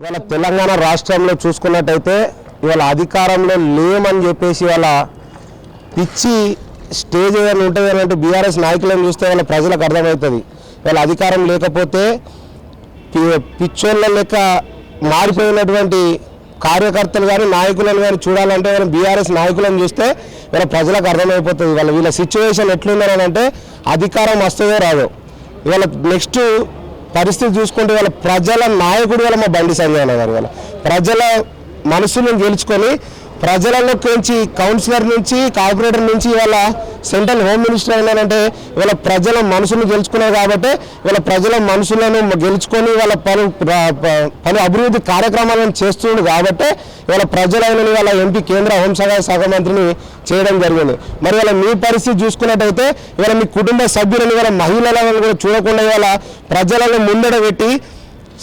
ఇవాళ తెలంగాణ రాష్ట్రంలో చూసుకున్నట్టయితే ఇవాళ అధికారంలో లేమని చెప్పేసి ఇవాళ పిచ్చి స్టేజ్ ఏదైనా ఉంటుంది అంటే బీఆర్ఎస్ నాయకులను చూస్తే వాళ్ళ ప్రజలకు అర్థమవుతుంది. ఇవాళ అధికారం లేకపోతే పిచ్చోళ్ళ లెక్క మారిపోయినటువంటి కార్యకర్తలు కానీ నాయకులను కానీ చూడాలంటే వాళ్ళ బీఆర్ఎస్ నాయకులను చూస్తే వీళ్ళ ప్రజలకు అర్థమైపోతుంది. వీళ్ళ సిచ్యువేషన్ ఎట్లుందని అంటే అధికారం వస్తుందో రాదో. ఇవాళ నెక్స్ట్ పరిస్థితి చూసుకుంటే వాళ్ళ ప్రజల నాయకుడు వాళ్ళ మా బండి సంజయ్ అన్న గారు వాళ్ళ ప్రజల మనసులను గెలుచుకొని ప్రజలలోకి నుంచి కౌన్సిలర్ నుంచి కార్పొరేటర్ నుంచి ఇవాళ సెంట్రల్ హోమ్ మినిస్టర్ అయినారంటే ఇవాళ ప్రజల మనసును గెలుచుకున్నారు కాబట్టి ఇవాళ ప్రజల మనసులను గెలుచుకొని వాళ్ళ పలు అభివృద్ధి కార్యక్రమాలను చేస్తున్నాడు కాబట్టి ఇవాళ ప్రజలైన వాళ్ళ ఎంపీ కేంద్ర హోంశాఖ మంత్రిని చేయడం జరిగింది. మరి ఇవాళ మీ పరిస్థితి చూసుకున్నట్టయితే ఇవాళ మీ కుటుంబ సభ్యులను ఇవాళ మహిళలను కూడా చూడకుండా ఇవాళ ప్రజలను ముందడ పెట్టి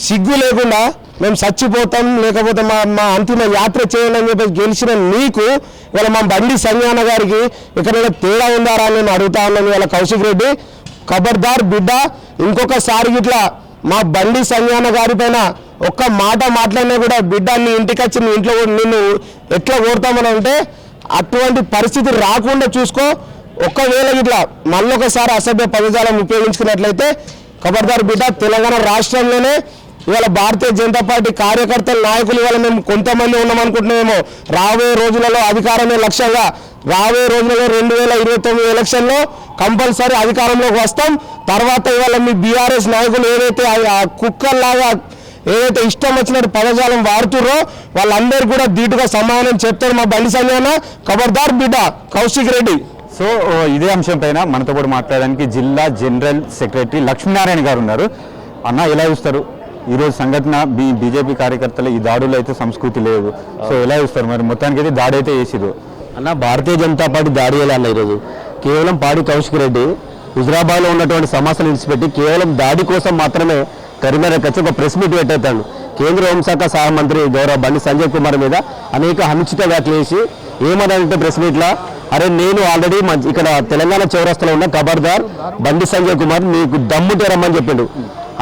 సిగ్గు లేకుండా మేము చచ్చిపోతాం లేకపోతే మా అంతిమ యాత్ర చేయండి అని చెప్పి గెలిచిన నీకు ఇవాళ మా బండి సంజయ్ గారికి ఎక్కడైనా తేడా ఉందారా అని నేను అడుగుతా ఉన్నాను. ఇవాళ కౌశిక్ రెడ్డి ఖబర్దార్ బిడ్డ, ఇంకొకసారి ఇట్లా మా బండి సంజయ్ గారి పైన ఒక్క మాట మాట్లాడినా కూడా బిడ్డ నీ ఇంటికి వచ్చి నీ ఇంట్లో నిన్ను ఎట్లా కోరుతామని అంటే అటువంటి పరిస్థితి రాకుండా చూసుకో. ఒక్కవేళ ఇట్లా మళ్ళొకసారి అసభ్య పదజాలం ఉపయోగించుకున్నట్లయితే ఖబర్దార్ బిడ్డ, తెలంగాణ రాష్ట్రంలోనే ఇవాళ భారతీయ జనతా పార్టీ కార్యకర్తల నాయకులు ఇవాళ మేము కొంతమంది ఉన్నామనుకుంటున్నామేమో. రాబోయే రోజులలో అధికారమే లక్ష్యంగా రాబోయే రోజులలో 2029 ఎలక్షన్లో కంపల్సరీ అధికారంలోకి వస్తాం. తర్వాత ఇవాళ మీ బీఆర్ఎస్ నాయకులు ఏదైతే కుక్కల్లాగా ఏదైతే ఇష్టం వచ్చినట్టు పదజాలం వాడుతుర్రో వాళ్ళందరూ కూడా ధీటుగా సమాధానం చెప్తారు మా బండి సంజయ్. ఖబర్దార్ బిడ్డ కౌశిక్ రెడ్డి. సో ఇదే అంశం పైన మనతో కూడా మాట్లాడడానికి జిల్లా జనరల్ సెక్రటరీ లక్ష్మీనారాయణ గారు ఉన్నారు. అన్న, ఎలా చూస్తారు ఈరోజు సంఘటన? బీజేపీ కార్యకర్తలు ఈ దాడులు అయితే సంస్కృతి లేదు, సో ఎలా చూస్తారు? మరి మొత్తానికి అయితే దాడి అయితే చేసిరు అన్న. భారతీయ జనతా పార్టీ దాడి చేయాలన్న ఈరోజు కేవలం పాడి కౌశిక్ రెడ్డి హుజరాబాద్లో ఉన్నటువంటి సమస్యలు విడిచిపెట్టి కేవలం దాడి కోసం మాత్రమే కరీంనగర్కి వచ్చి ఒక ప్రెస్ మీట్ పెట్టేస్తాడు. కేంద్ర హోంశాఖ సహాయ మంత్రి గౌరవ బండి సంజయ్ కుమార్ మీద అనేక అనుచిత వ్యాఖ్యలు వేసి ఏమన్నాడంటే ప్రెస్ మీట్లో, అరే నేను ఆల్రెడీ ఇక్కడ తెలంగాణ చౌరస్తాలో ఉన్న ఖబర్దార్ బండి సంజయ్ కుమార్ నీకు దమ్ముంటే రమ్మని చెప్పిండు.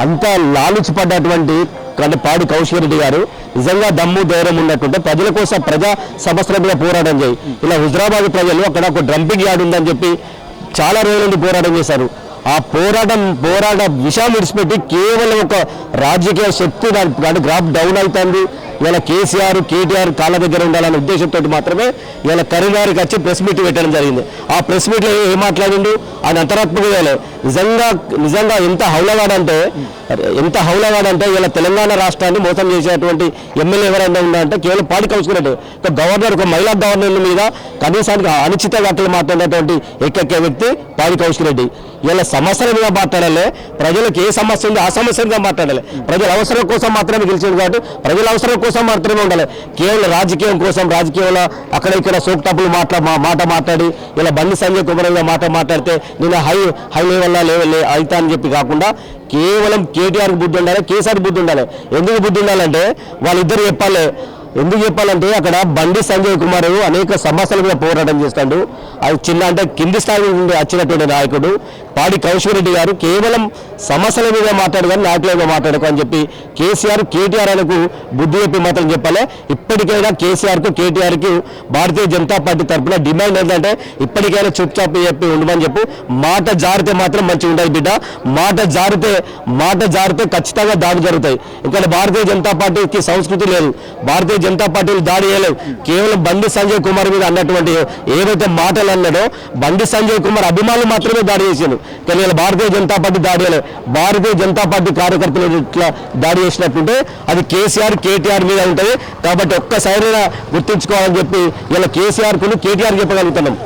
అంత లాలుచి పడ్డటువంటి పాడి కౌశిక్ రెడ్డి గారు నిజంగా దమ్ము ధైర్యం ఉన్నట్టుంటే ప్రజల కోసం ప్రజా సమస్యల మీద పోరాటం చేయి. ఇలా హుజరాబాద్ ప్రజలు అక్కడ ఒక డంపింగ్ యార్డ్ ఉందని చెప్పి చాలా రోజుల నుండి పోరాటం చేశారు. ఆ పోరాట విషయాన్ని విడిచిపెట్టి కేవలం ఒక రాజకీయ శక్తి దాని గ్రాఫ్ డౌన్ అవుతుంది. ఇలా కేసీఆర్ కేటీఆర్ కాళ్ళ దగ్గర ఉండాలనే ఉద్దేశంతో మాత్రమే ఇలా కరీంనగర్కి వచ్చి ప్రెస్ మీట్ పెట్టడం జరిగింది. ఆ ప్రెస్ మీట్లో ఏం మాట్లాడిండు ఆయన అంతరాత్మక నిజంగా ఎంత హౌలగాడంటే ఇలా తెలంగాణ రాష్ట్రాన్ని మోసం చేసేటువంటి ఎమ్మెల్యే ఎవరైనా ఉందంటే కేవలం పాడి కౌశిక్ రెడ్డి. గవర్నర్ ఒక మహిళా గవర్నర్ మీద కనీసానికి అనుచిత వ్యాఖ్యలు మాట్లాడినటువంటి ఏకైక వ్యక్తి పాడి కౌశిక్ రెడ్డి. ఇలా సమస్యల మీద మాట్లాడాలి, ప్రజలకు ఏ సమస్య ఉందో ఆ సమస్య మీద మాట్లాడాలి. ప్రజల అవసరం కోసం మాత్రమే గెలిచింది కాబట్టి ప్రజల అవసరం కోసం మాత్రమే ఉండాలి. కేవలం రాజకీయం కోసం రాజకీయంలో అక్కడ ఇక్కడ సోక్టప్పులు మాట మాట్లాడి ఇలా బండి సంజయ్ కుమార్ మాట్లాడితే నేను హై లెవెల్లో అవుతా అని చెప్పి కాకుండా కేవలం కేటీఆర్కి బుద్ధి ఉండాలి, కేసీఆర్ బుద్ధి ఉండాలి. ఎందుకు బుద్ధి ఉండాలంటే వాళ్ళిద్దరు చెప్పాలి. ఎందుకు చెప్పాలంటే అక్కడ బండి సంజయ్ కుమార్ అనేక సమస్యల మీద పోరాటం చేస్తాడు. అది చిన్న అంటే కింది స్థాయి నుండి వచ్చినటువంటి నాయకుడు పాడి కౌశిక్ రెడ్డి గారు కేవలం సమస్యల మీద మాట్లాడు కానీ నాయకుల మీద మాట్లాడకు అని చెప్పి కేసీఆర్ కేటీఆర్ ఆయనకు బుద్ధి చెప్పి మాత్రం చెప్పాలి. ఇప్పటికైనా కేసీఆర్కు కేటీఆర్కి భారతీయ జనతా పార్టీ తరఫున డిమాండ్ ఏంటంటే ఇప్పటికైనా చుప్చాప్ చెప్పి ఉండమని చెప్పు. మాట జారితే మాత్రం మంచిగా ఉండదు బిడ్డ. మాట జారితే ఖచ్చితంగా దాడి జరుగుతాయి. ఇక్కడ భారతీయ జనతా పార్టీకి సంస్కృతి లేదు, భారతీయ జనతా పార్టీలు దాడి చేయలేవు. కేవలం బండి సంజయ్ కుమార్ మీద అన్నటువంటి ఏవైతే మాటలు అన్నాడో బండి సంజయ్ కుమార్ అభిమానులు మాత్రమే దాడి చేశారు. కానీ భారతీయ జనతా పార్టీ దాడి చేయలేదు. భారతీయ జనతా పార్టీ కార్యకర్తలు ఇట్లా దాడి చేసినట్టుంటే అది కేసీఆర్ కేటీఆర్ మీద ఉంటుంది. కాబట్టి ఒక్కసారి గుర్తుంచుకోవాలని చెప్పి ఇలా కేసీఆర్ కేటీఆర్ చెప్పగలుగుతున్నాం.